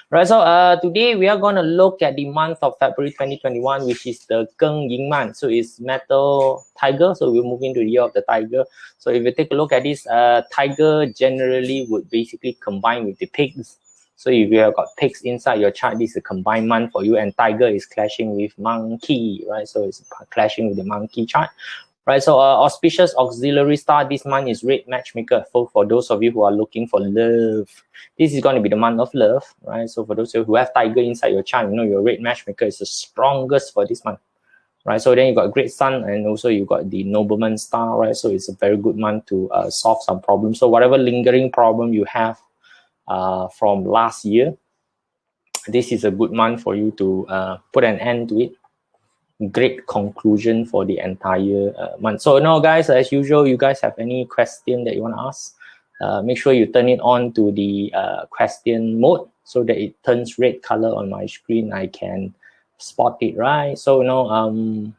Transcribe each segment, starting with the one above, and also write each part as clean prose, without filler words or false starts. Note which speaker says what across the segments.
Speaker 1: Right, so today we are going to look at the month of February 2021, which is the Geng Ying month. So it's metal tiger, so we're moving to the year of the tiger. So if you take a look at this, tiger generally would basically combine with the pigs. So if you have got pigs inside your chart, this is a combined month for you, and tiger is clashing with monkey, right? So it's clashing with the monkey chart. Right, so auspicious auxiliary star this month is Red Matchmaker. For those of you who are looking for love, this is going to be the month of love, right? So for those of you who have tiger inside your chart, you know your Red Matchmaker is the strongest for this month, right? So then you got Great Sun, and also you got the Nobleman Star, right? So it's a very good month to solve some problems. So whatever lingering problem you have from last year, this is a good month for you to put an end to it. Great conclusion for the entire month. So now guys, as usual, you guys have any question that you want to ask, make sure you turn it on to the question mode so that it turns red color on my screen. I can spot it, right? So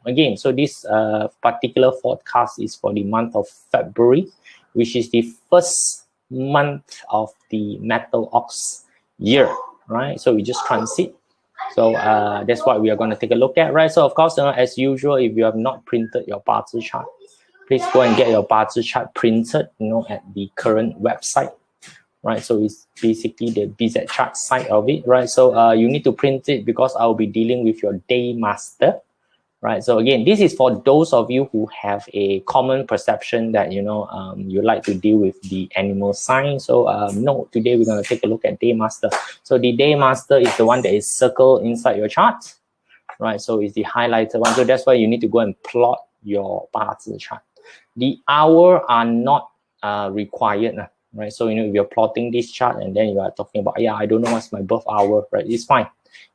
Speaker 1: again, so this particular forecast is for the month of February, which is the first month of the metal ox year, right? So we just transit. So that's what we are going to take a look at, right? So of course, as usual, if you have not printed your BaZi chart, please go and get your BaZi chart printed, at the current website, right? So it's basically the BZ chart side of it, right? So you need to print it because I'll be dealing with your day master, right? So again, this is for those of you who have a common perception that you like to deal with the animal sign. So no, today we're going to take a look at day master. So the day master is the one that is circled inside your chart, right? So it's the highlighted one. So that's why you need to go and plot your BaZi chart. The hour are not required, right? So if you're plotting this chart and then you are talking about, I don't know what's my birth hour, right? It's fine.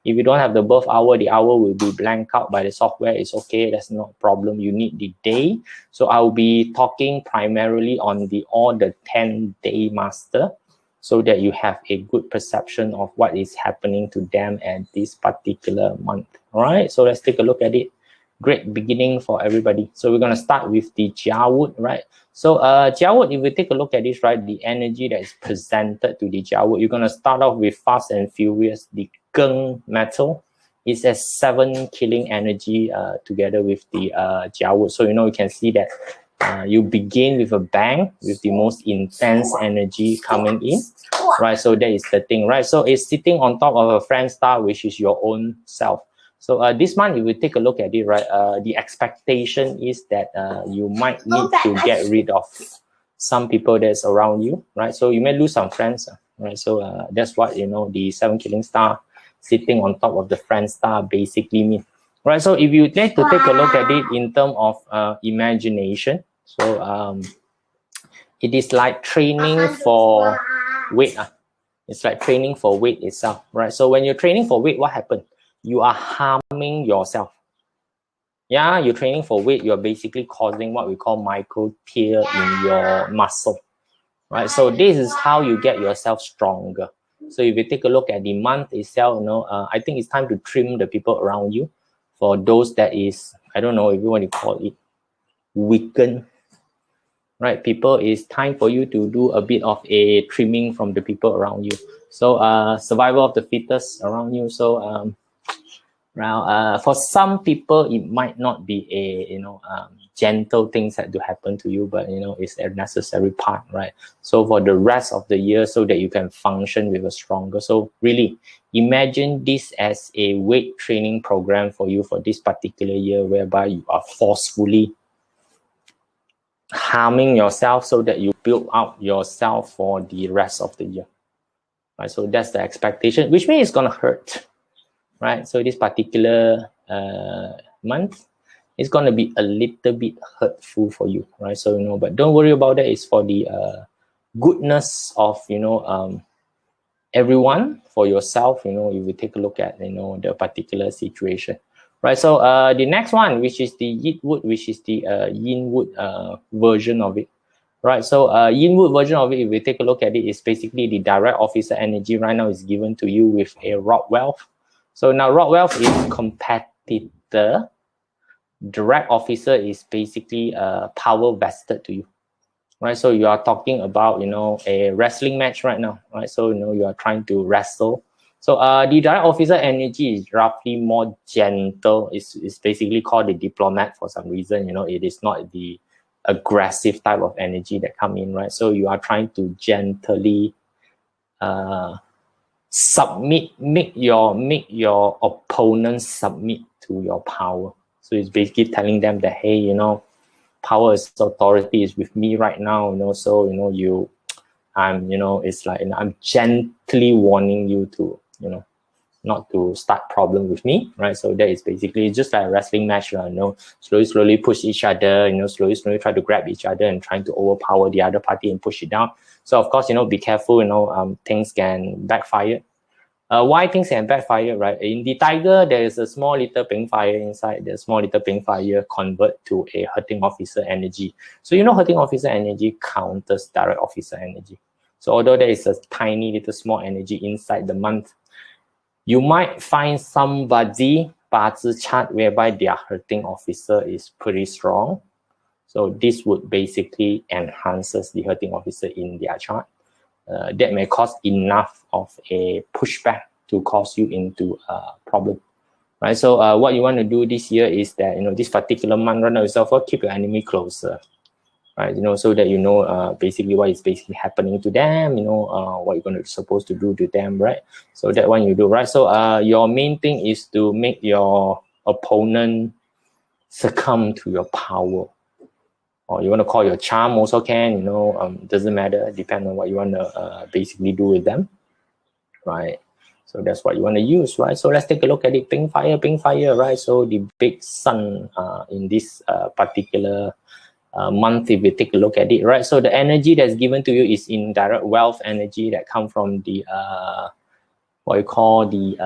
Speaker 1: If you don't have the birth hour, the hour will be blank out by the software. It's okay. That's not a problem. You need the day. So I'll be talking primarily on all the 10 day master so that you have a good perception of what is happening to them at this particular month. All right. So let's take a look at it. Great beginning for everybody. So we're going to start with the Jiawood, right? So Jiawood, if we take a look at this, right, the energy that is presented to the Jiawood, you're going to start off with Fast and Furious. The Geng metal is a 7 killing energy together with the Jiawood. So you can see that you begin with a bang with the most intense energy coming in, right? So that is the thing, right? So it's sitting on top of a friend star, which is your own self. So this month, if we take a look at it, right, the expectation is that you might need to get rid of some people that's around you, right? So you may lose some friends, right? So that's what, the 7 killing star sitting on top of the friend star basically mean, right? So if you need to take a look at it in terms of imagination, so it is like training for weight. It's like training for weight itself, right? So when you're training for weight, what happens? You are harming yourself. Yeah, you're training for weight. You're basically causing what we call micro tear in your muscle, right? So this is how you get yourself stronger. So if you take a look at the month itself, I think it's time to trim the people around you. For those that is, I don't know if you want to call it, weaken, right? People, it's time for you to do a bit of a trimming from the people around you. So survival of the fittest around you. So now, for some people, it might not be a gentle things that do happen to you, but it's a necessary part, right? So for the rest of the year, so that you can function with a stronger. So really, imagine this as a weight training program for you for this particular year, whereby you are forcefully harming yourself so that you build out yourself for the rest of the year, right? So that's the expectation, which means it's gonna hurt. Right, so this particular month is going to be a little bit hurtful for you, right? So but don't worry about that. It's for the goodness of everyone, for yourself. If you take a look at the particular situation, right? So the next one, which is the Yitwood, which is the Yinwood version of it, right? So Yinwood version of it, if we take a look at it, is basically the direct officer energy right now is given to you with a Rock Wealth. So now Rock Wealth is competitor. Direct officer is basically power vested to you, right? So you are talking about a wrestling match right now, right? So you are trying to wrestle So the direct officer energy is roughly more gentle. It's basically called the diplomat for some reason. It is not the aggressive type of energy that come in, right? So you are trying to gently submit, make your opponents submit to your power. So it's basically telling them that, hey, power is authority is with me right now, so it's like I'm gently warning you to not to start problem with me, right? So that is basically just like a wrestling match, slowly push each other, slowly try to grab each other and trying to overpower the other party and push it down. So of course, be careful, things can backfire. Why things can backfire, right? In the tiger, there is a small little ping fire inside. The small little ping fire convert to a hurting officer energy. So hurting officer energy counters direct officer energy. So although there is a tiny little small energy inside the month, you might find somebody BaZi chart whereby their hurting officer is pretty strong. So this would basically enhances the hurting officer in their chart. That may cause enough of a pushback to cause you into a problem, right? So what you want to do this year is that this particular month, run yourself, keep your enemy closer, right? So that basically what is basically happening to them, what you're supposed to do to them, right? So that one you do, right? So your main thing is to make your opponent succumb to your power. Or you want to call your charm also can, doesn't matter, depending on what you want to basically do with them, right? So that's what you want to use, right? So let's take a look at it. Ping fire, right? So the big sun in this particular month, if you take a look at it, right? So the energy that's given to you is indirect wealth energy that come from the what you call the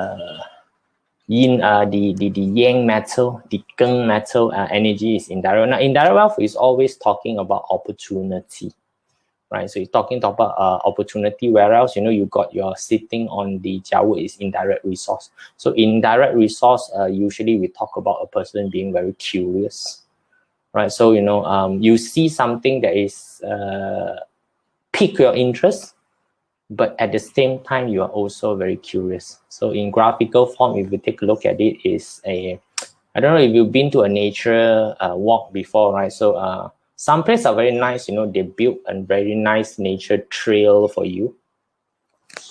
Speaker 1: yin, the yang metal, the geng metal energy is indirect. Now, indirect wealth is always talking about opportunity, right? So you're talking about opportunity, whereas you got your sitting on the jiawu is indirect resource. So indirect resource, usually we talk about a person being very curious, right? So you see something that is pique your interest, but at the same time, you are also very curious. So in graphical form, if you take a look at it, is I don't know if you've been to a nature walk before, right? So some places are very nice, they built a very nice nature trail for you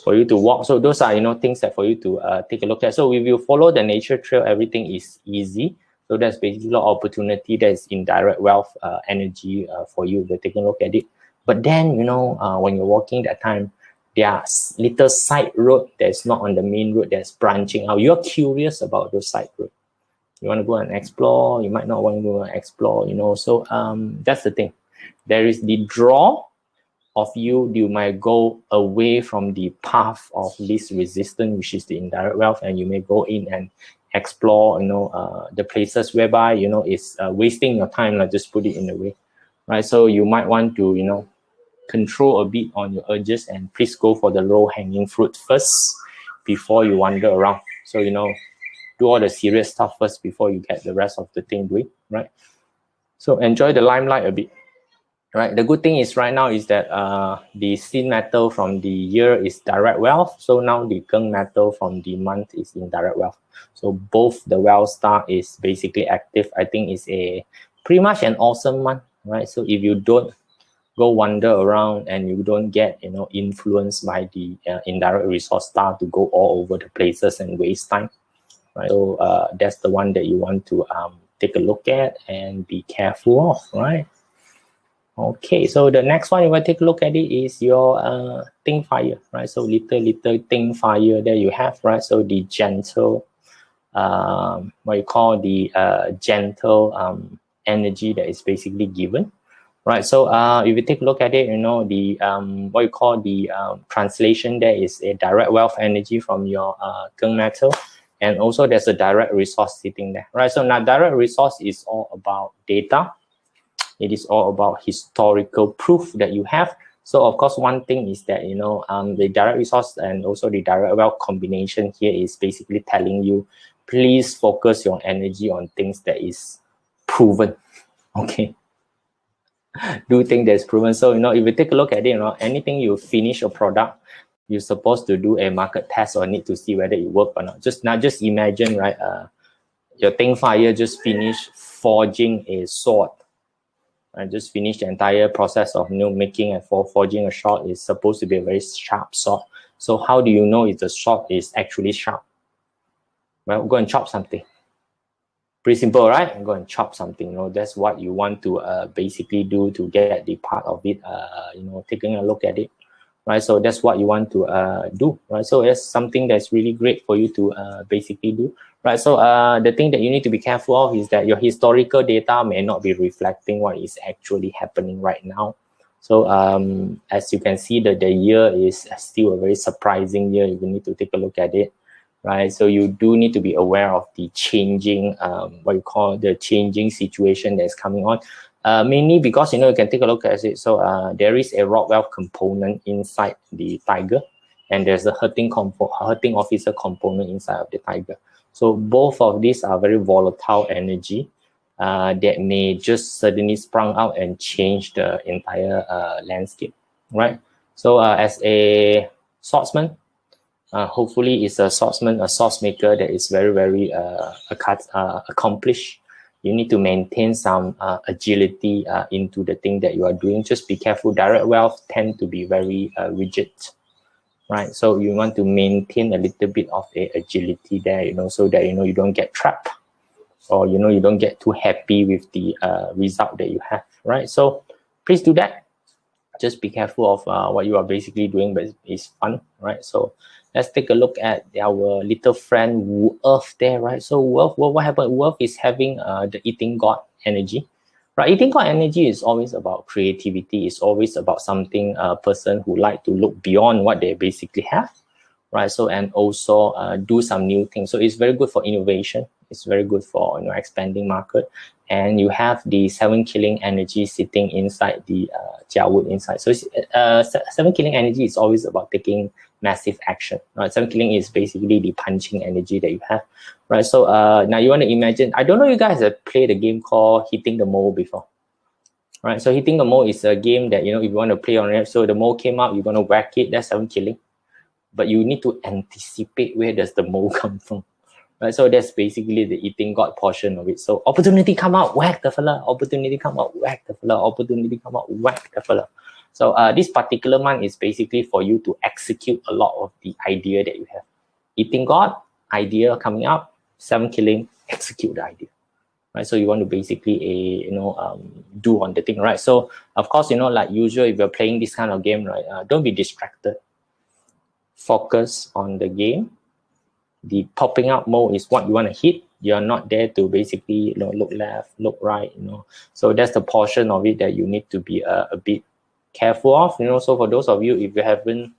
Speaker 1: to walk. So those are, things that for you to take a look at. So if you follow the nature trail, everything is easy. So that's basically an opportunity that is indirect wealth energy for you to take a look at it. But then, when you're walking that time, there are little side road that's not on the main road that's branching out. You're curious about those side road. You want to go and explore. You might not want to go and explore, So that's the thing. There is the draw of you. You might go away from the path of least resistance, which is the indirect wealth, and you may go in and explore, the places whereby, it's wasting your time. Like just put it in a way, right? So you might want to, control a bit on your urges and please go for the low-hanging fruit first before you wander around. So, do all the serious stuff first before you get the rest of the thing doing, right? So enjoy the limelight a bit, right? The good thing is right now is that the sin metal from the year is direct wealth. So now the geng metal from the month is indirect wealth. So both the wealth star is basically active. I think it's pretty much an awesome month, right? So if you don't go wander around and you don't get influenced by the indirect resource star to go all over the places and waste time, right? So that's the one that you want to take a look at and be careful of, right? Okay, so the next one you want to take a look at it is your thing fire, right? So little thing fire that you have, right? So the gentle what you call the gentle energy that is basically given. Right, so if you take a look at it, the what you call the translation there is a direct wealth energy from your geng metal, and also there's a direct resource sitting there, right? So now direct resource is all about data. It is all about historical proof that you have. So of course, one thing is that the direct resource and also the direct wealth combination here is basically telling you, please focus your energy on things that is proven. Okay. Do things that's proven. So if you take a look at it, anything you finish a product, you're supposed to do a market test or need to see whether it works or not. Just imagine, right? Your Ting Fire just finished forging a sword. I just finished the entire process of making and forging a sword. Is supposed to be a very sharp sword. So how do you know if the sword is actually sharp? Well, go and chop something. Pretty simple, right? Go and chop something. That's what you want to basically do to get the part of it. Taking a look at it, right? So that's what you want to do, right? So that's something that's really great for you to basically do, right? So the thing that you need to be careful of is that your historical data may not be reflecting what is actually happening right now. So as you can see, that the year is still a very surprising year. You need to take a look at it. Right, so you do need to be aware of the changing, what you call the changing situation that's coming on. Mainly because you can take a look at it. So there is a rock wealth component inside the tiger, and there's a hurting officer component inside of the tiger. So both of these are very volatile energy that may just suddenly sprung out and change the entire landscape. Right. So as a swordsman, hopefully it's a swordsman, a source maker that is very, very accomplished. You need to maintain some agility into the thing that you are doing. Just be careful. Direct wealth tend to be very rigid, right? So you want to maintain a little bit of a agility there, so that you don't get trapped, or you don't get too happy with the result that you have, right? So please do that. Just be careful of what you are basically doing, but it's fun, right? So let's take a look at our little friend Earth there, right? So Earth, what happened? Earth is having the eating god energy, right? Eating god energy is always about creativity. It's always about something, a person who like to look beyond what they basically have, right? So and also do some new things. So it's very good for innovation. It's very good for expanding market. And you have the 7 killing energy sitting inside the Jiawood inside. So 7 killing energy is always about taking massive action, right? 7 killing is basically the punching energy that you have, right? So now you want to imagine, I don't know you guys have played a game called Hitting the Mole before, right? So Hitting the Mole is a game that, if you want to play on it, so the mole came out, you're going to whack it, that's 7 killing. But you need to anticipate where does the mole come from. Right, so that's basically the eating god portion of it. So opportunity come out, whack the fella. Opportunity come out, whack the fella. Opportunity come out, whack the fella. So this particular month is basically for you to execute a lot of the idea that you have. Eating god, idea coming up, 7 killing, execute the idea. Right, so you want to basically do on the thing, right? So of course, like usual, if you're playing this kind of game, right, don't be distracted. Focus on the game. The popping up mode is what you want to hit. You're not there to basically look left, look right, So that's the portion of it that you need to be a bit careful of, So for those of you, if you haven't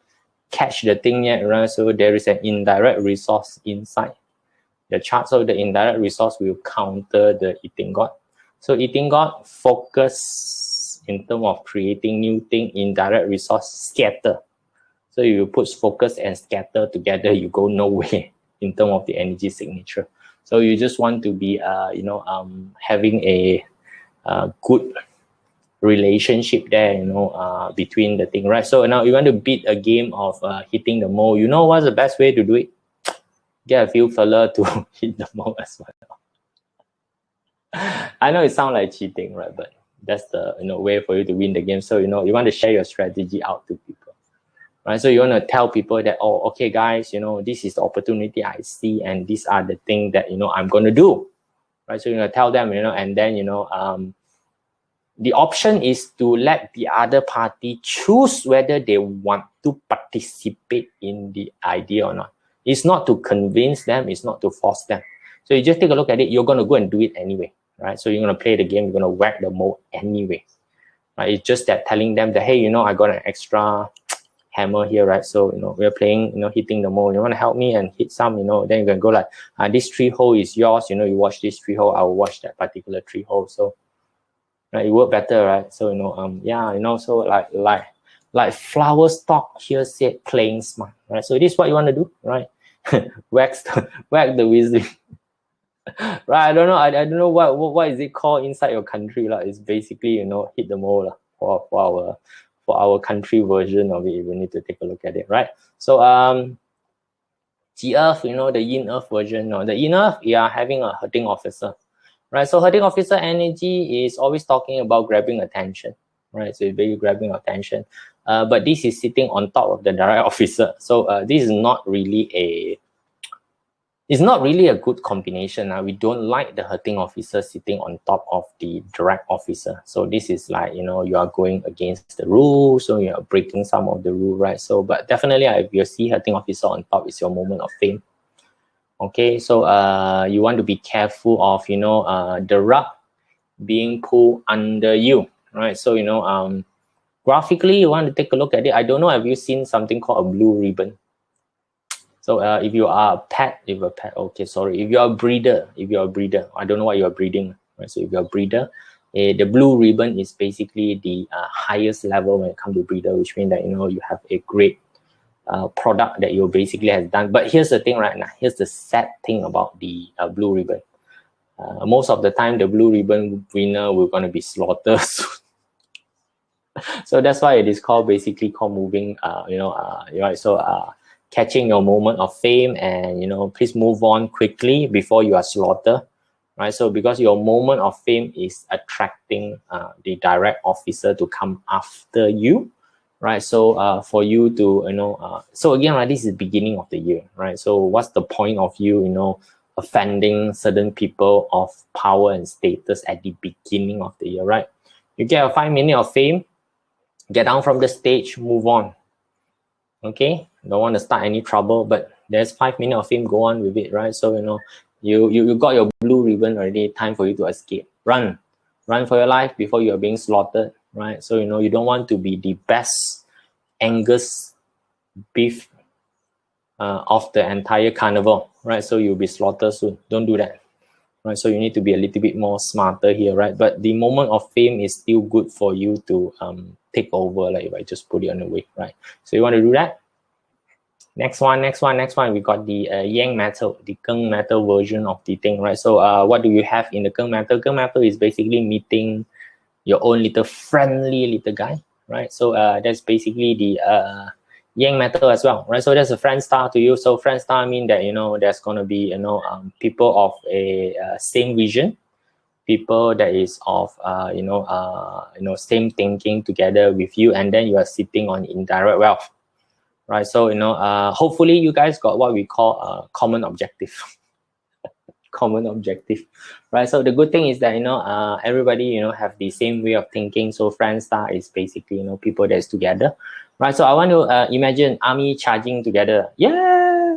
Speaker 1: catch the thing yet, right? So there is an indirect resource inside the chart. So the indirect resource will counter the eating god. So eating god focus in terms of creating new thing. Indirect resource scatter. So you put focus and scatter together, you go nowhere in terms of the energy signature. So you just want to be, having a good relationship there, between the thing, right? So now you want to beat a game of hitting the mole. What's the best way to do it? Get a few fella to hit the mole as well. I know it sounds like cheating, right? But that's the way for you to win the game. So you want to share your strategy out to people. Right, so you want to tell people that, oh, okay, guys, this is the opportunity I see, and these are the things that I'm going to do, right? So you're going to tell them, and then the option is to let the other party choose whether they want to participate in the idea or not. It's not to convince them, it's not to force them. So you just take a look at it. You're going to go and do it anyway, right? So you're going to play the game. You're going to whack the mole anyway, right? It's just that telling them that, hey, I got an extra hammer here, right? So we're playing, hitting the mole. You want to help me and hit some, then you can go like, this 3 hole is yours. You watch this 3 hole, I will watch that particular 3 hole. So right, it work better, right? So so like flower stock here said, playing smart, right? So this is what you want to do, right? whack the wisdom. Right, I don't know what is it called inside your country, it's basically hit the mole for for our country version of it. We need to take a look at it, right? So the earth, you know, the yin earth version, or the yin earth, we are having a hurting officer, right? So hurting officer energy is always talking about grabbing attention, right? So it's very grabbing attention, but this is sitting on top of the direct officer. So this is not really a good combination. We don't like the hurting officer sitting on top of the direct officer. So this is like, you know, you are going against the rules, so you are breaking some of the rule, right? So, but definitely if you see hurting officer on top, it's your moment of fame. Okay, so you want to be careful of, you know, the rug being pulled under you, right? So, you know, graphically, you want to take a look at it. I don't know, have you seen something called a blue ribbon? So if you are a pet, okay, sorry, if you're a breeder, I don't know what you're breeding, right? So if you're a breeder, the blue ribbon is basically the highest level when it comes to breeder, which means that, you know, you have a great product that you basically has done. But here's the thing right now, here's the sad thing about the blue ribbon. Most of the time, the blue ribbon winner will going to be slaughtered. So that's why it is basically called moving, right? So catching your moment of fame, and, you know, please move on quickly before you are slaughtered, right? So because your moment of fame is attracting the direct officer to come after you, right? So for you to, you know, so again, right, this is the beginning of the year, right? So what's the point of you, you know, offending certain people of power and status at the beginning of the year, right? You get a 5 minutes of fame, get down from the stage, move on. Okay, don't want to start any trouble, but there's 5 minutes of fame, go on with it, right? So, you know, you got your blue ribbon already, time for you to escape. Run for your life before you are being slaughtered, right? So, you know, you don't want to be the best Angus beef of the entire carnival, right? So you'll be slaughtered soon. Don't do that, right? So you need to be a little bit more smarter here, right? But the moment of fame is still good for you to take over, like if I just put it on the way, right? So you want to do that. Next one, we got the yang metal, the Keng metal version of the thing, right? So what do you have in the Keng metal? Keng metal is basically meeting your own little friendly little guy, right? So that's basically the yang metal as well, right? So there's a friend star to you. So friend star mean that, you know, there's going to be, you know, people of a same vision, people that is of same thinking together with you, and then you are sitting on indirect wealth, right? So, you know, hopefully you guys got what we call a common objective. Common objective, right? So the good thing is that, you know, everybody, you know, have the same way of thinking. So friend star is basically, you know, people that's together, right? So I want to imagine army charging together, yeah,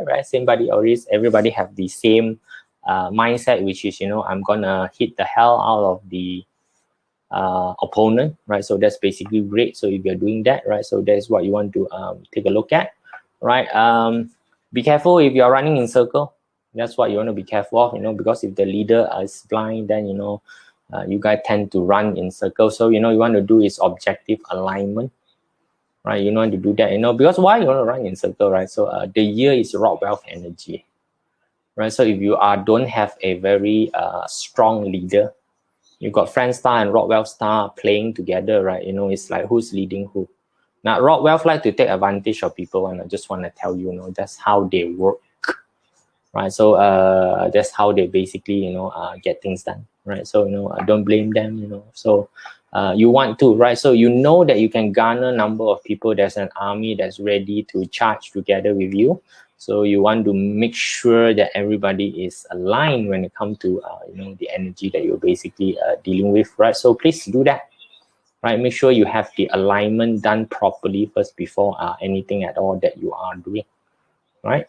Speaker 1: right? Same body, always everybody have the same mindset, which is, you know, I'm gonna hit the hell out of the opponent, right? So that's basically great. So if you're doing that, right, so that's what you want to take a look at, right? Be careful if you're running in circle. That's what you want to be careful of, you know, because if the leader is blind, then, you know, you guys tend to run in circles. So, you know, you want to do is objective alignment, right? You want to do that, you know, because why you want to run in circle, right? So the year is rock wealth energy, right? So if you don't have a very strong leader, you got friend star and rock wealth star playing together, right? You know, it's like who's leading who. Now, rock wealth like to take advantage of people, and I just want to tell you, you know, that's how they work, right? So that's how they basically, you know, get things done, right? So, you know, don't blame them, you know. So you want to, right? So you know that you can garner a number of people. There's an army that's ready to charge together with you. So you want to make sure that everybody is aligned when it comes to, you know, the energy that you're basically dealing with, right? So please do that, right? Make sure you have the alignment done properly first before anything at all that you are doing, right?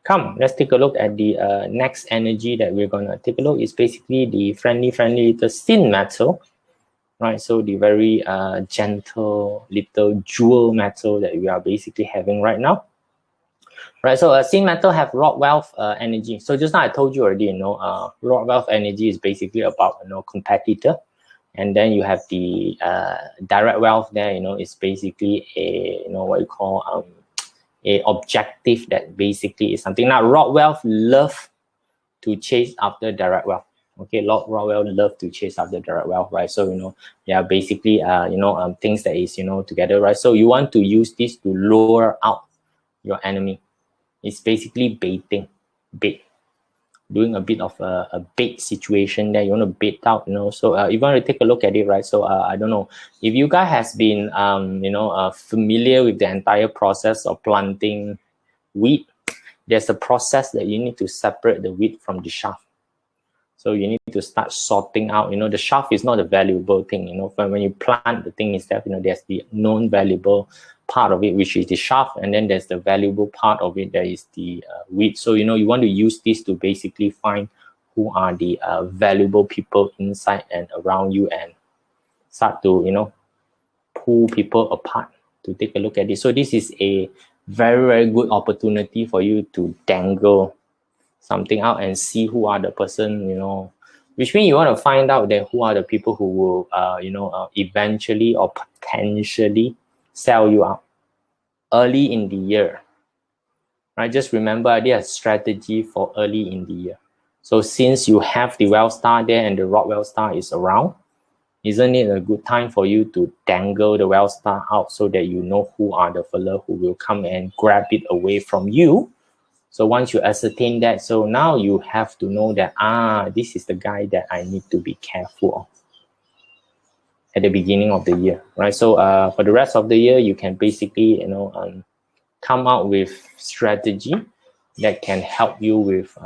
Speaker 1: Come, let's take a look at the next energy that we're going to take a look. Is basically the friendly little sin metal, right? So the very gentle little jewel metal that we are basically having right now. Right, so sin metal have rock wealth energy. So just now I told you already, you know, rock wealth energy is basically about, you know, competitor, and then you have the direct wealth there. You know, it's basically a, you know, what you call a objective that basically is something. Now, rock wealth love to chase after direct wealth. Okay, Lord Rockwell love to chase after direct wealth, right? So, they are basically, things that is, together, right? So you want to use this to lure out your enemy. It's basically baiting, bait, doing a bit of a bait situation that you want to bait out, So you want to take a look at it, right? So I don't know if you guys has been, familiar with the entire process of planting wheat. There's a process that you need to separate the wheat from the chaff. So you need to start sorting out, the chaff is not a valuable thing, when you plant the thing itself, there's the non-valuable part of it, which is the chaff, and then there's the valuable part of it, that is the wheat. So, you want to use this to basically find who are the valuable people inside and around you, and start to, pull people apart to take a look at this. So this is a very, very good opportunity for you to dangle something out and see who are the person, which means you want to find out that who are the people who will, eventually or potentially sell you out early in the year, right? Just remember, there's a strategy for early in the year. So since you have the wealth star there and the Rockwell star is around, isn't it a good time for you to dangle the wealth star out so that you know who are the fellow who will come and grab it away from you? So once you ascertain that, so now you have to know that, this is the guy that I need to be careful of at the beginning of the year, right? So for the rest of the year, you can basically, come out with strategy that can help you with,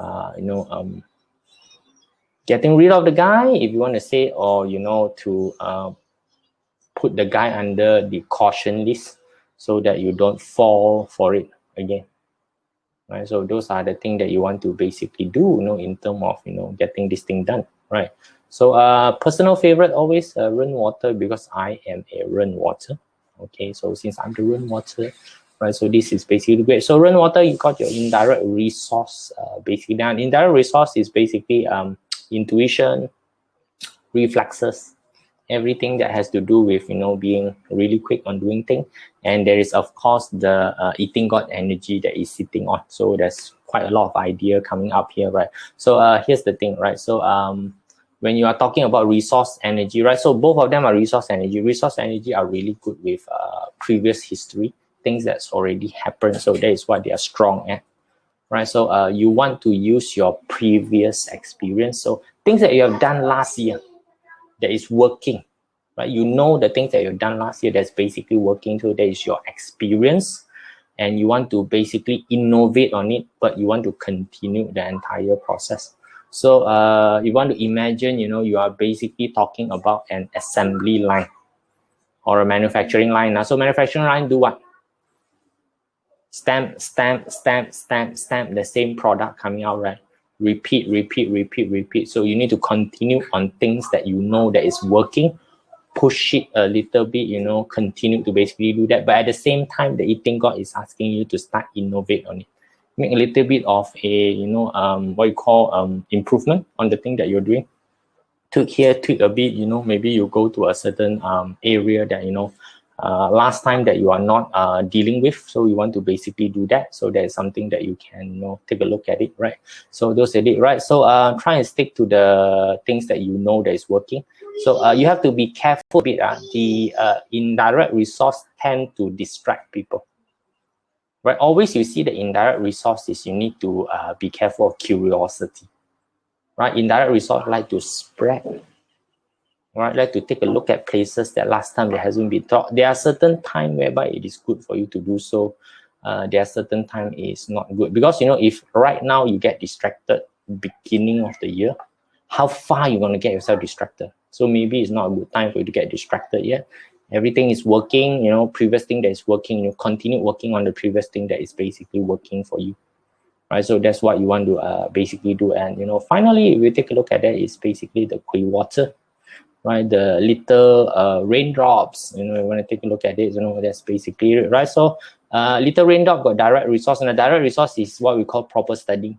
Speaker 1: getting rid of the guy, if you want to say, or, to put the guy under the caution list so that you don't fall for it again. Right, so those are the things that you want to basically do, in terms of, getting this thing done, right? So personal favorite always rainwater, because I am a rainwater. Okay, so since I'm the rainwater, right, so this is basically great. So rainwater, you got your indirect resource, basically. Now indirect resource is basically intuition, reflexes, everything that has to do with, being really quick on doing things. And there is, of course, the eating god energy that is sitting on. So there's quite a lot of idea coming up here, right? So here's the thing, right? So when you are talking about resource energy, right? So both of them are resource energy. Resource energy are really good with previous history, things that's already happened. So that is what they are strong at, right? So you want to use your previous experience. So things that you have done last year, that is working, right? The things that you've done last year that's basically working. So that is your experience, and you want to basically innovate on it, but you want to continue the entire process. So you want to imagine, you are basically talking about an assembly line or a manufacturing line. Now, so manufacturing line do what? Stamp, the same product coming out, right? Repeat. So you need to continue on things that that is working, push it a little bit, continue to basically do that. But at the same time, the eating god is asking you to start innovate on it, make a little bit of a what you call improvement on the thing that you're doing. Tweak a bit, maybe you go to a certain area that last time that you are not dealing with, so you want to basically do that. So that is something that you can take a look at it, right? So those are it, right? So try and stick to the things that that is working. So you have to be careful a bit. The indirect resource tend to distract people, right? Always you see the indirect resources, you need to be careful of curiosity, right? Indirect resource like to spread, right? Like to take a look at places that last time there hasn't been taught. There are certain time whereby it is good for you to do so. There are certain time is not good, because if right now you get distracted beginning of the year, how far you going to get yourself distracted? So maybe it's not a good time for you to get distracted yet. Everything is working, previous thing that is working, continue working on the previous thing that is basically working for you, right? So that's what you want to basically do. And finally, if we take a look at that, is basically the clear water, right? The little raindrops, you want to take a look at it, that's basically it, right? So little raindrop got direct resource, and the direct resource is what we call proper study.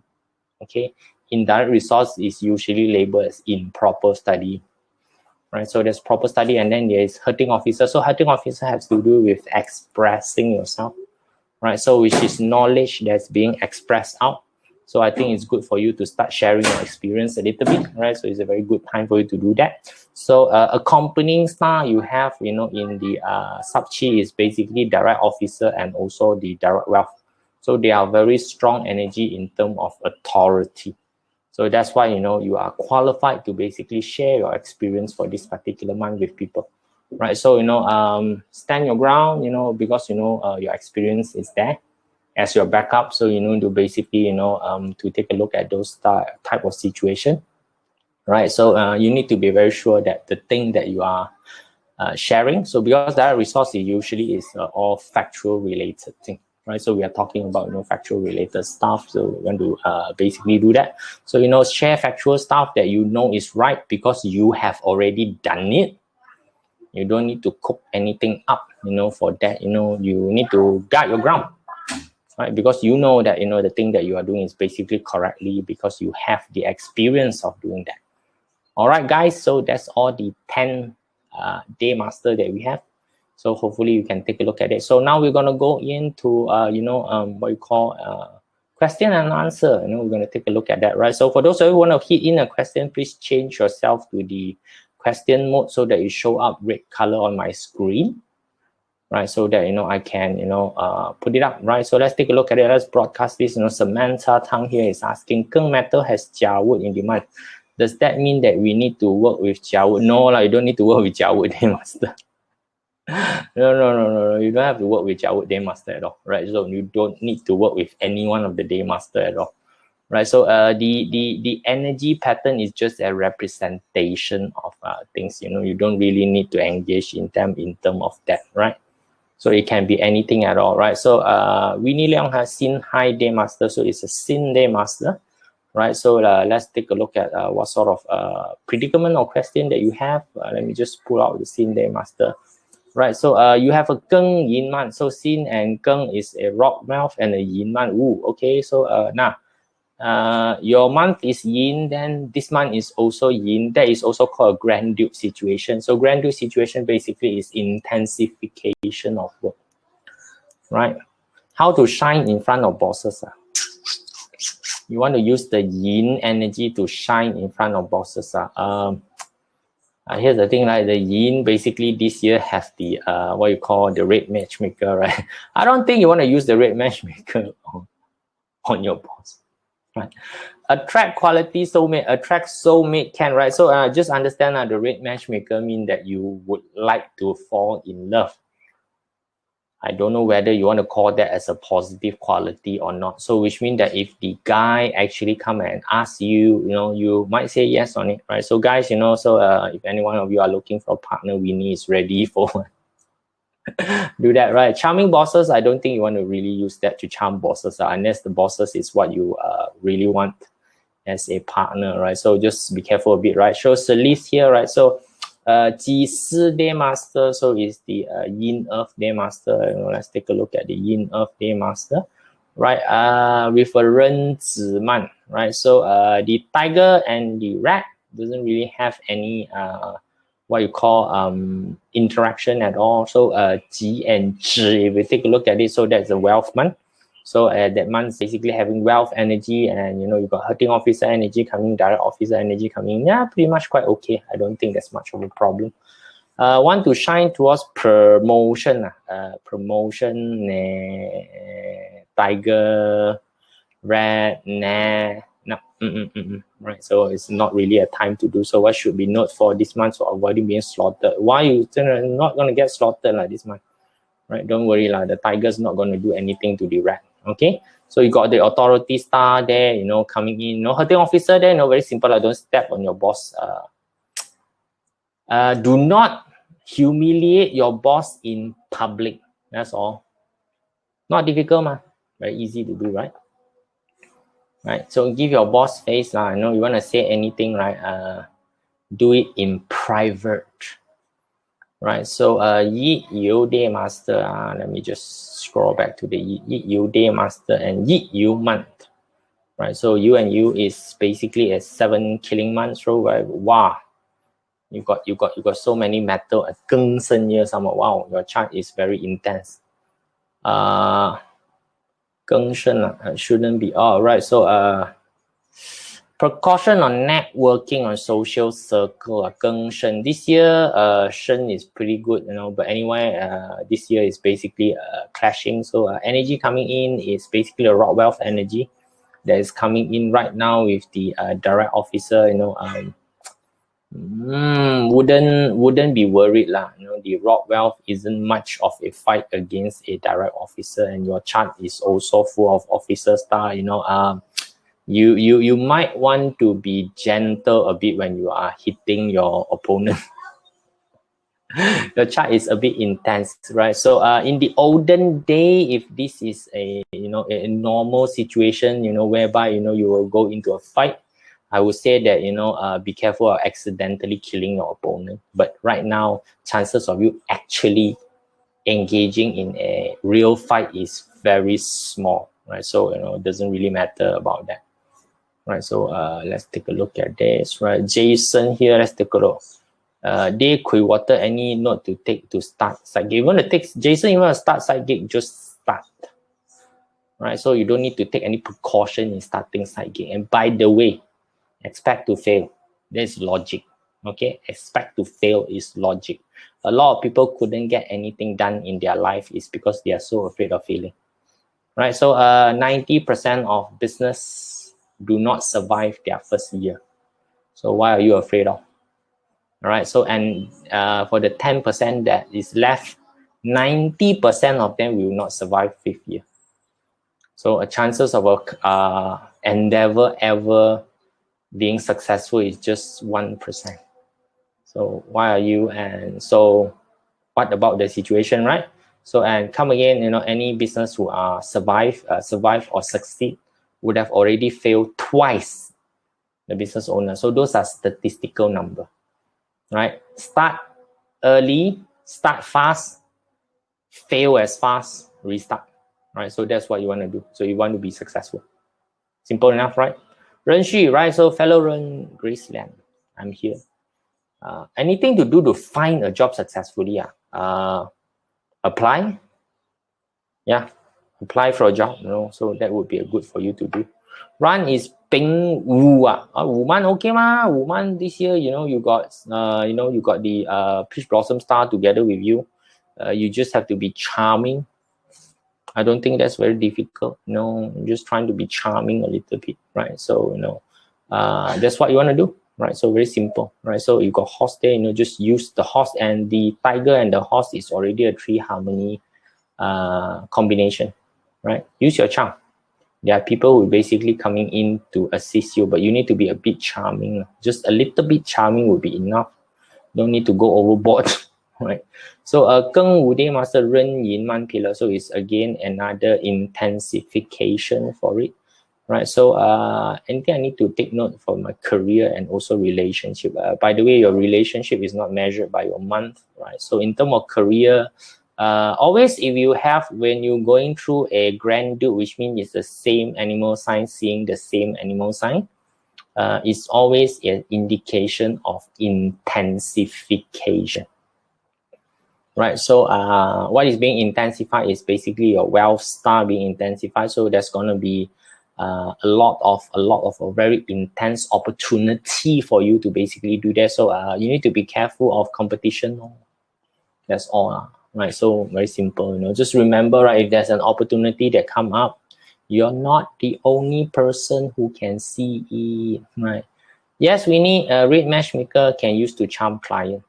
Speaker 1: Okay, indirect resource is usually labeled as improper study, right? So there's proper study, and then there's hurting officer. So hurting officer has to do with expressing yourself, right? So which is knowledge that's being expressed out, So I think it's good for you to start sharing your experience a little bit, right? So it's a very good time for you to do that. So accompanying star you have, in the sub-chi is basically direct officer and also the direct wealth. So they are very strong energy in terms of authority. So that's why, you are qualified to basically share your experience for this particular month with people, right? So, stand your ground, because, your experience is there as your backup. So, to basically, to take a look at those type of situation, right? So you need to be very sure that the thing that you are sharing, so because that resource usually is all factual related thing, right? So we are talking about factual related stuff, so we're going to basically do that. So share factual stuff that is right because you have already done it. You don't need to cook anything up, for that. You need to guard your ground, right? Because that the thing that you are doing is basically correctly because you have the experience of doing that. All right, guys, so that's all the 10 day master that we have. So hopefully you can take a look at it. So now we're going to go into what you call question and answer. We're going to take a look at that, right? So for those of you who want to hit in a question, please change yourself to the question mode so that it show up red color on my screen, right? So that I can put it up, right? So let's take a look at it. Let's broadcast this. Samantha Tang here is asking, Keng metal has Jia wood in demand. Does that mean that we need to work with Jia wood? No, you don't need to work with Jia wood day master. No. You don't have to work with Jia wood day master at all, right? So you don't need to work with any one of the day master at all, right? So the energy pattern is just a representation of things. You don't really need to engage in them in terms of that, right? So it can be anything at all, right? So Winnie Leong has Sin High Day Master, so it's a Sin Day Master, right? So let's take a look at what sort of predicament or question that you have. Let me just pull out the Sin Day Master, right? So you have a Keng Yin Man. So Sin and Keng is a rock mouth and a Yin Man. Ooh, okay. So now your month is Yin, then this month is also Yin. That is also called a Grand Duke situation. So Grand Duke situation basically is intensification of work, right? How to shine in front of bosses? You want to use the Yin energy to shine in front of bosses. Here's the thing, right? The Yin basically this year have the what you call the red matchmaker, right? I don't think you want to use the red matchmaker on your boss, right? Attract quality soulmate, attract soulmate can, right? So just understand the red matchmaker mean that you would like to fall in love. I don't know whether you want to call that as a positive quality or not. So which means that if the guy actually come and ask you, you might say yes on it, right? So guys, so if any one of you are looking for a partner, Winnie is ready for do that, right? Charming bosses, I don't think you want to really use that to charm bosses unless the bosses is what you really want as a partner, right? So just be careful a bit, right? Shows the list here, right? So Ji Si Day Master, so is the Yin Earth Day Master. Let's take a look at the Yin Earth Day Master, right? With a Ren Zi Man, right? So the tiger and the rat doesn't really have any what you call interaction at all. So Ji and Zhi, if we take a look at it, so that's a wealth month. So that month's basically having wealth energy, and you got hurting officer energy coming, direct officer energy coming. Yeah, pretty much quite okay. I don't think that's much of a problem. Want to shine towards promotion. Promotion, tiger, red, no. Right, so it's not really a time to do so. What should be note for this month for avoiding being slaughtered? Why you not going to get slaughtered like this month? Right, don't worry, the tiger's not going to do anything to the rat. Okay, so you got the authority star there, coming in. Hurting officer there, very simple. Don't step on your boss. Do not humiliate your boss in public. That's all. Not difficult, very easy to do, right? Right, so give your boss face. You want to say anything, right? Do it in private. Right, so Yi Yu Day Master, let me just scroll back to the Yi Yu Day Master and Yi Yu month. Right, so you and you is basically a 7 killing month, so right? Wow, you got so many metal at Geng Sen year summer. Wow, your chart is very intense. shouldn't be. All right. So precaution on networking on social circle. This year, Shen is pretty good, But anyway, this year is basically clashing. So energy coming in is basically a rock wealth energy that is coming in right now with the direct officer. Wouldn't be worried lah. The rock wealth isn't much of a fight against a direct officer, and your chart is also full of officer star. You might want to be gentle a bit when you are hitting your opponent. The chart is a bit intense, right? So in the olden day, if this is a a normal situation, whereby you will go into a fight, I would say that be careful of accidentally killing your opponent. But right now, chances of you actually engaging in a real fight is very small, right? So it doesn't really matter about that, right? So let's take a look at this, right? Jason here, let's take a look. Day water any note to take to start side gig. You want to take Jason, you want to start side gig, just start, right? So you don't need to take any precaution in starting side gig. And by the way, expect to fail. There's logic. Okay, expect to fail is logic. A lot of people couldn't get anything done in their life is because they are so afraid of failing, right? So 90% of business do not survive their first year. So why are you afraid of? All right. So and for the 10% that is left, 90% of them will not survive fifth year. So chances of a endeavor ever being successful is just 1%. So why are you? And so what about the situation, right? So and come again, any business who are survive or succeed would have already failed twice, the business owner. So those are statistical number, right? Start early, start fast, fail as fast, restart, right? So that's what you want to do. So you want to be successful. Simple enough, right? Ren Xu, right? So fellow Ren Graceland, I'm here. Anything to do to find a job successfully? Apply. Yeah, apply for a job. So that would be a good for you to do. Run is Ping Wu. Wu Man okay ma? Wu Man this year, you got you got the Peach Blossom Star together with you. You just have to be charming. I don't think that's very difficult. I'm just trying to be charming a little bit, right? So that's what you want to do, right? So very simple, right? So you got horse there, just use the horse, and the tiger and the horse is already a 3 harmony combination, right? Use your charm. There are people who basically coming in to assist you, but you need to be a bit charming. Just a little bit charming would be enough. Don't need to go overboard, right? So Keng Wu Day Master Ren Yin Man Pillar. So it's again another intensification for it, right? So anything I need to take note for my career and also relationship. By the way, your relationship is not measured by your month, right? So in terms of career, always if you have, when you're going through a grand dude, which means it's the same animal sign, seeing the same animal sign, it's always an indication of intensification, right? So what is being intensified is basically your wealth star being intensified. So there's going to be a lot of a very intense opportunity for you to basically do that. So you need to be careful of competition. That's all, right? So very simple. Just remember, right? If there's an opportunity that come up, you're not the only person who can see it, right? Yes, we need a read matchmaker can use to charm client.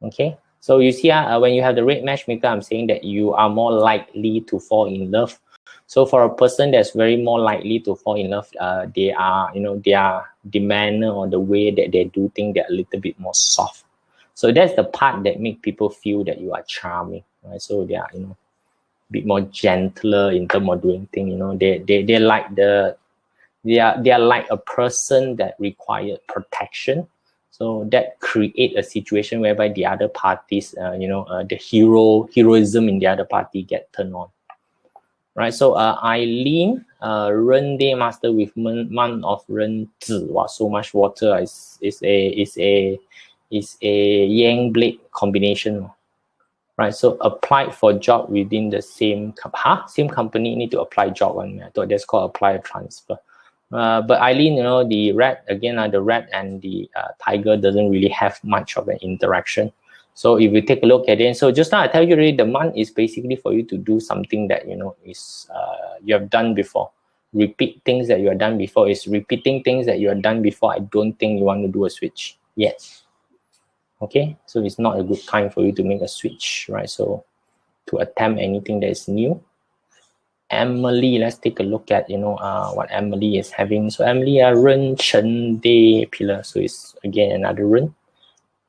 Speaker 1: Okay, so you see, when you have the red matchmaker, I'm saying that you are more likely to fall in love. So for a person that's very more likely to fall in love, they are, the manner or the way that they do things, they're a little bit more soft. So that's the part that make people feel that you are charming, right? So they are, a bit more gentler in terms of doing things. They like they are like a person that required protection. So that create a situation whereby the other parties, the heroism in the other party get turned on, right? So Eileen, Ren Day Master with month of Ren Zi. Wow, so much water. Is a Yang blade combination. right? So applied for job within the same same company need to apply job one. I thought that's called apply a transfer. But Eileen, you know, the rat again, the rat and the tiger doesn't really have much of an interaction. So if we take a look at it, so just now I tell you already, the month is basically for you to do something that, you know, is you have done before. Repeat things that you have done before. Is repeating things that you have done before. I don't think you want to do a switch yet. Okay, so it's not a good time for you to make a switch, right? So to attempt anything that is new. Emily, let's take a look at, you know, what Emily is having. So Emily, Ren Chen Day pillar. So it's again another Ren.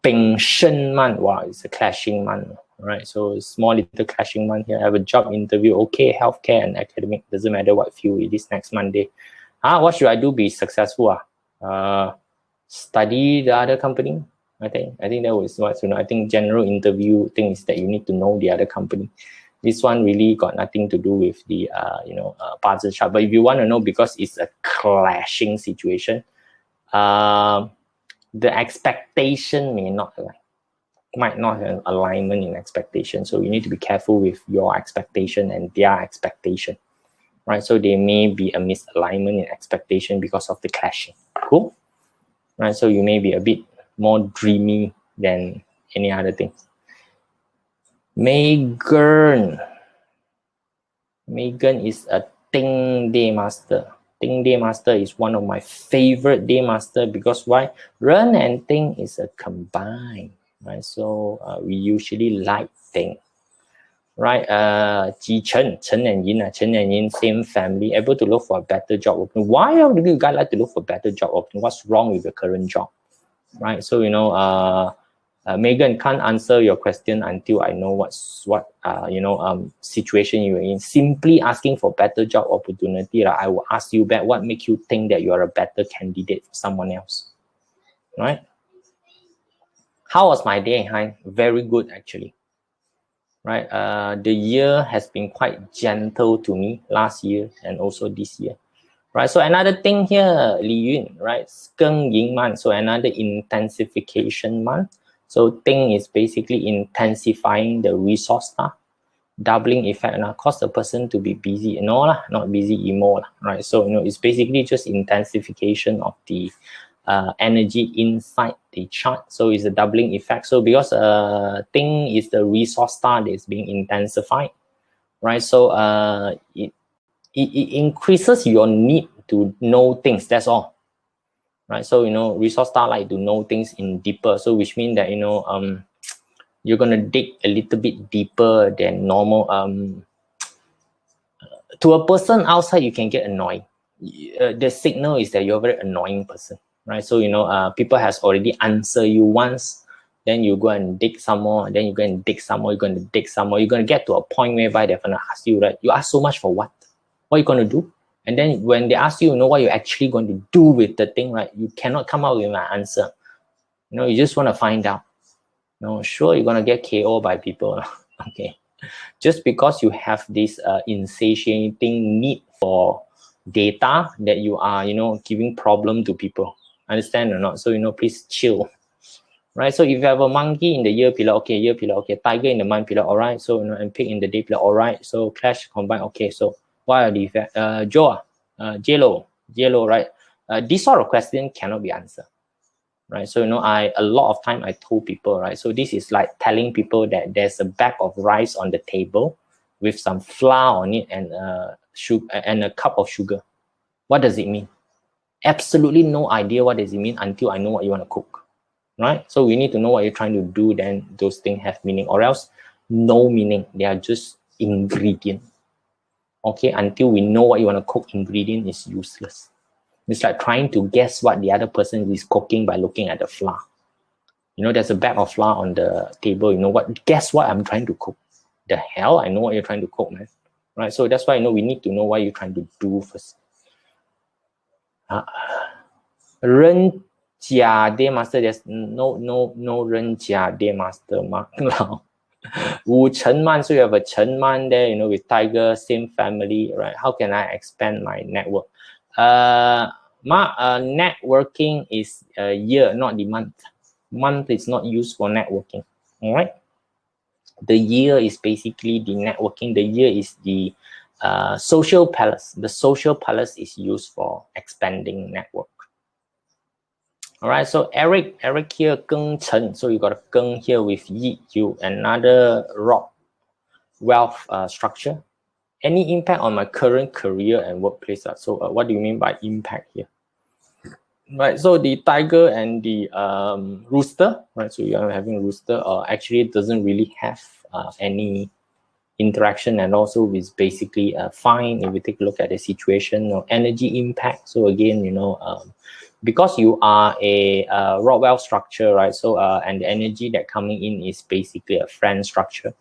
Speaker 1: Ping Shen Man. Wow, it's a clashing month, right? So it's small little clashing month here. I have a job interview. Okay, healthcare and academic. Doesn't matter what field it is next Monday. What should I do be successful? Study the other company. I think that was what, you know, I think general interview things that you need to know the other company. This one really got nothing to do with the BaZi chart. But if you want to know, because it's a clashing situation, the expectation might not have alignment in expectation. So you need to be careful with your expectation and their expectation, right? So there may be a misalignment in expectation because of the clashing. Cool, right? So you may be a bit more dreamy than any other thing. Megan is a Ting Day Master. Ting Day Master is one of my favorite Day Master because why? Ren and Ting is a combine, right? So we usually like Ting, right? Ji Chen and Yin, same family, able to look for a better job opening. Why do you guys like to look for better job opening? What's wrong with your current job, right? So, you know, Megan, can't answer your question until I know what situation you're in. Simply asking for better job opportunity, I will ask you back, what makes you think that you are a better candidate for someone else, right? How was my day, Hein? Very good, actually, right? The year has been quite gentle to me last year and also this year, right? So another thing here, Li Yun, right? Skeng Ying month, so another intensification month. So Ting is basically intensifying the resource star, doubling effect and cause the person to be busy. No lah, not busy emo lah, right? So, you know, it's basically just intensification of the energy inside the chart. So it's a doubling effect. So because Ting is the resource star that is being intensified, right? So it increases your need to know things. That's all. Right, so, you know, resource star like to know things in deeper, so which means that, you know, you're gonna dig a little bit deeper than normal. To a person outside, you can get annoyed. The signal is that you're a very annoying person, right? So, you know, people has already answered you once, then you go and dig some more, then you go and dig some more, you're going to dig some more, you're going to get to a point whereby they're going to ask you, right? You ask so much for what? What are you going to do? And then when they ask you, you know, what you're actually going to do with the thing, right? You cannot come out with an answer. You know, you just want to find out. You know, sure, you're going to get KO by people. Okay. Just because you have this insatiating need for data that you are, you know, giving problem to people. Understand or not? So, you know, please chill. Right? So if you have a monkey in the year pillar, okay, tiger in the month pillar, all right. So, you know, and pig in the day pillar, all right. So clash combine, okay. So what are the effects? Jello, right? This sort of question cannot be answered, right? So, you know, a lot of time I told people, right? So this is like telling people that there's a bag of rice on the table with some flour on it and sugar and a cup of sugar. What does it mean? Absolutely no idea what does it mean until I know what you want to cook, right? So we need to know what you're trying to do, then those things have meaning, or else no meaning. They are just ingredient. Okay, until we know what you want to cook, ingredient is useless. It's like trying to guess what the other person is cooking by looking at the flour. You know, there's a bag of flour on the table. You know what? Guess what I'm trying to cook? The hell, I know what you're trying to cook, man. Right? So that's why I know we need to know what you're trying to do first. Ren Jia Day Master, there's no Ren Jia Day Master mark now. Wu Chen Man, so you have a Chen Man there, you know, with Tiger, same family, right? How can I expand my network? Networking is a year, not the month. Month is not used for networking. All right. The year is basically the networking. The year is the social palace. The social palace is used for expanding network. All right, so Eric here, Geng Chen. So you got a Geng here with Yi, you, another rock wealth structure. Any impact on my current career and workplace? So what do you mean by impact here? Right, so the tiger and the rooster, right? So you are having rooster, actually doesn't really have any interaction, and also is basically fine if we take a look at the situation or energy impact. So again, you know, because you are a Rockwell structure, right? So and the energy that coming in is basically a friend structure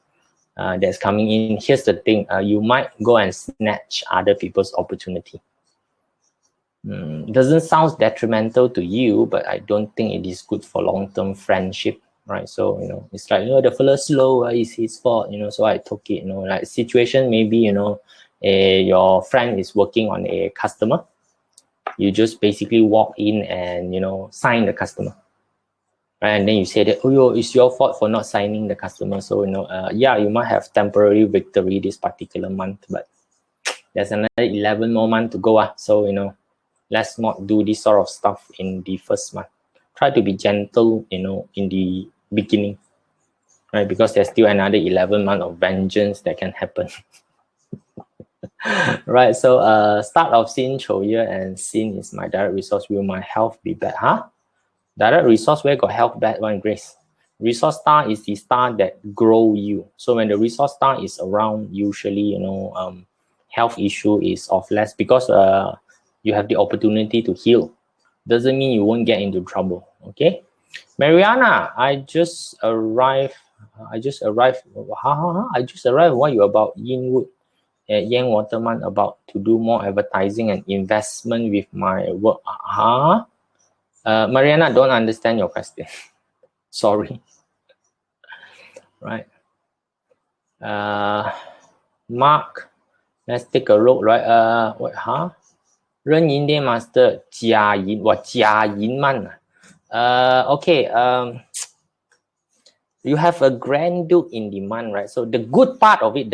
Speaker 1: that's coming in. Here's the thing: you might go and snatch other people's opportunity. Doesn't sound detrimental to you, but I don't think it is good for long-term friendship, right? So you know, it's like, you know, the fella slow, it's his fault, you know. So I took it, you know, like situation maybe, you know, your friend is working on a customer. You just basically walk in and, you know, sign the customer, right? And then you say that, oh, yo, it's your fault for not signing the customer. So you know, yeah, you might have temporary victory this particular month, but there's another 11 more months to go. So you know, let's not do this sort of stuff in the first month. Try to be gentle, you know, in the beginning, right? Because there's still another 11 months of vengeance that can happen. Right, so start of Sin Chou year, and Sin is my direct resource. Will my health be bad? Direct resource, where got health bad one, Grace? Resource star is the star that grow you. So when the resource star is around, usually, you know, health issue is of less, because you have the opportunity to heal. Doesn't mean you won't get into trouble. Okay, Mariana, I just arrived. I just arrived. What you about? Yinwood, Yang Waterman, about to do more advertising and investment with my work. Mariana, don't understand your question. Sorry. Right. Mark, let's take a look. Right. What? 任银店 master 假银，哇，假银man。Okay. You have a Grand Duke in demand, right? So the good part of it,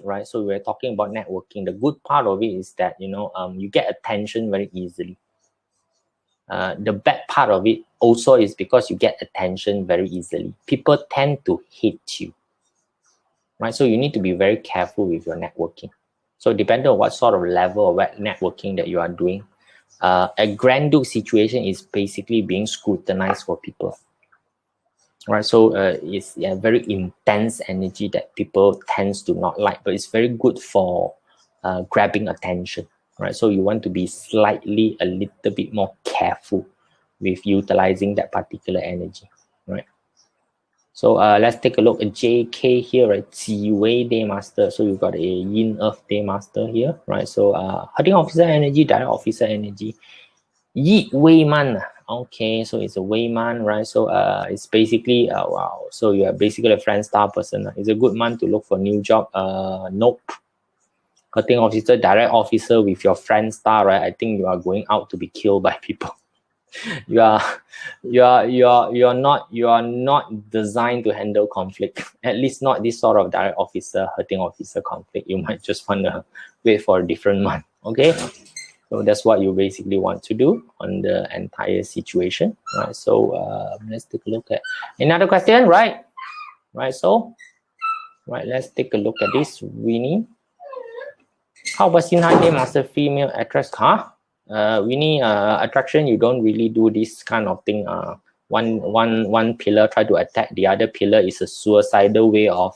Speaker 1: right? So we're talking about networking. The good part of it is that, you know, you get attention very easily. The bad part of it also is because you get attention very easily. People tend to hate you, right? So you need to be very careful with your networking. So depending on what sort of level of networking that you are doing, a Grand Duke situation is basically being scrutinized for people. Right, so it's a very intense energy that people tends to not like, but it's very good for grabbing attention, right? So you want to be slightly a little bit more careful with utilizing that particular energy, right? So let's take a look at JK here, right? Ji Wei Day Master. So you've got a Yin Earth Day Master here, right? So Heading Officer energy, Direct Officer energy. Yi Wei Man. Okay, so it's a Wayman, right? So it's basically wow. So you are basically a friend star person. It's a good month to look for new job. Nope. Cutting officer, direct officer with your friend star, right? I think you are going out to be killed by people. you are not designed to handle conflict. At least not this sort of direct officer, hurting officer conflict. You might just want to wait for a different month. Okay. So that's what you basically want to do on the entire situation, right? So let's take a look at another question, right? Right, so, right, let's take a look at this, Winnie. How about Sinhai Master female attract? Winnie, attraction, you don't really do this kind of thing. One pillar try to attack the other pillar is a suicidal way of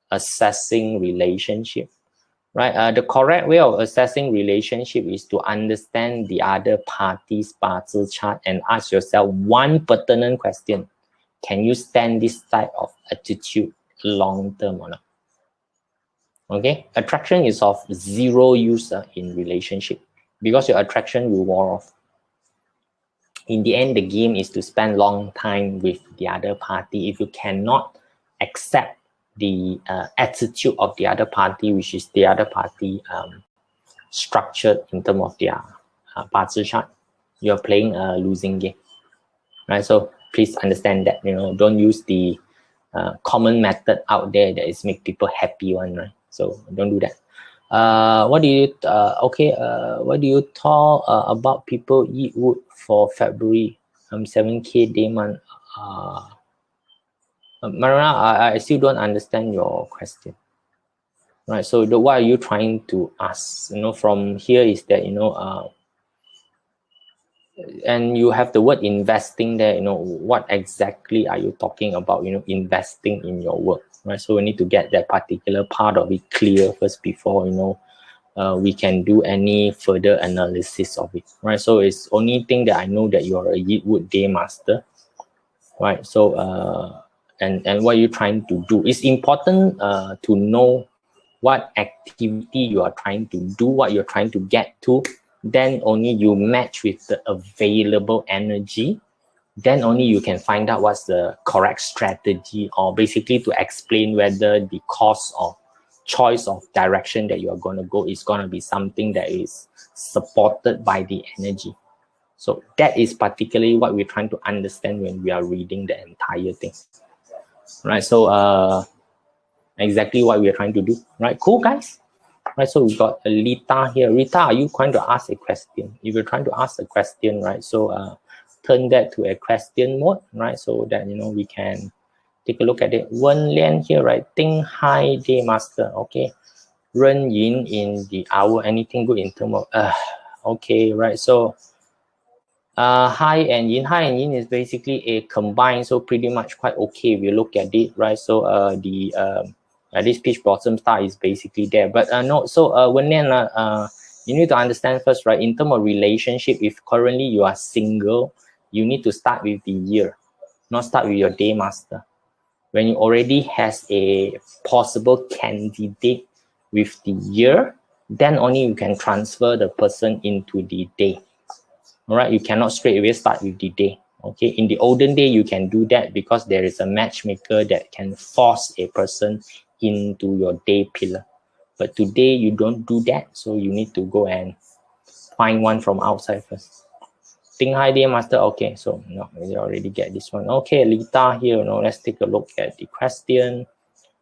Speaker 1: assessing relationship. Right, the correct way of assessing relationship is to understand the other party's BaZi chart and ask yourself one pertinent question: can you stand this type of attitude long term or not? Okay, attraction is of zero use in relationship because your attraction will wear off. In the end, the game is to spend long time with the other party. If you cannot accept the attitude of the other party, which is the other party structured in terms of their BaZi chart, you're playing a losing game, right? So please understand that, you know, don't use the common method out there that is make people happy one, right? So don't do that. What do you what do you talk about people eat wood for February 7K day month? Marina, I still don't understand your question, right? So what are you trying to ask? From here is that and you have the word investing there. What exactly are you talking about? Investing in your work, right? So we need to get that particular part of it clear first before we can do any further analysis of it, right? So it's only thing that I know that you are a Yeetwood Day Master, right? So and what you're trying to do, it's important to know what activity you are trying to do, what you're trying to get to. Then only you match with the available energy. Then only you can find out what's the correct strategy, or basically to explain whether the course of choice of direction that you are going to go is going to be something that is supported by the energy. So that is particularly what we're trying to understand when we are reading the entire thing, right? So exactly what we're trying to do, right? Cool, guys. Right, so we got Rita here. Rita, are you trying to ask a question? If you're trying to ask a question, right, so turn that to a question mode, right, so that we can take a look at it. Wen Lian here, right? Ting Hai Day Master. Okay. Ren Yin in the hour. Anything good in terms of okay, right? So Hai and Yin is basically a combined, so pretty much quite okay if you look at it, right? So this pitch bottom star is basically there, but no. So when then you need to understand first, right? In terms of relationship, if currently you are single, you need to start with the year, not start with your day master. When you already has a possible candidate with the year, then only you can transfer the person into the day. All right, you cannot straight away start with the day. Okay, in the olden day, you can do that because there is a matchmaker that can force a person into your day pillar. But today, you don't do that, so you need to go and find one from outside first. Ting Hai Day Master. Okay, so no, we already get this one. Okay, Lita here. Let's take a look at the question.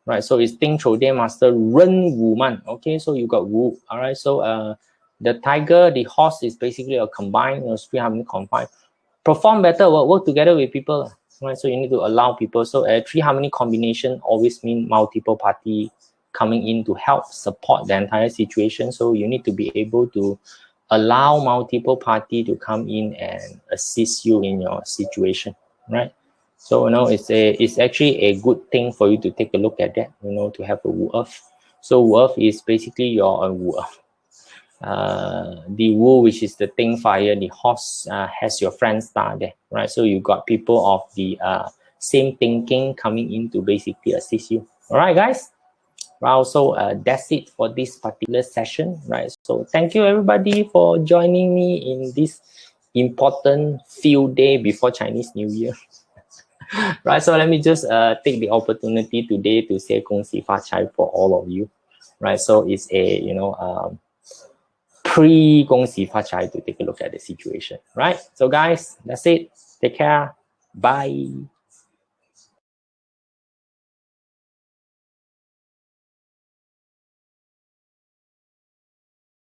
Speaker 1: Right, so it's Ting Chou Day Master Ren Wu Man. Okay, so you got Wu. All right, so the tiger, the horse is basically a combined, three harmony combined. Perform better, work together with people, right? So you need to allow people. So a three harmony combination always mean multiple party coming in to help support the entire situation. So you need to be able to allow multiple party to come in and assist you in your situation, right? So it's actually a good thing for you to take a look at that, to have a Wu Earth. So Wu Earth is basically your Wu Earth. The Wu, which is the Ting Fire, the horse has your friend star there, right? So you got people of the same thinking coming in to basically assist you. All right, guys. Wow, so that's it for this particular session, right? So thank you everybody for joining me in this important few day before Chinese New Year. Right, so let me just take the opportunity today to say 恭喜发财 for all of you, right? So it's a pre 恭喜发财 to take a look at the situation, right? So guys, that's it. Take care. Bye.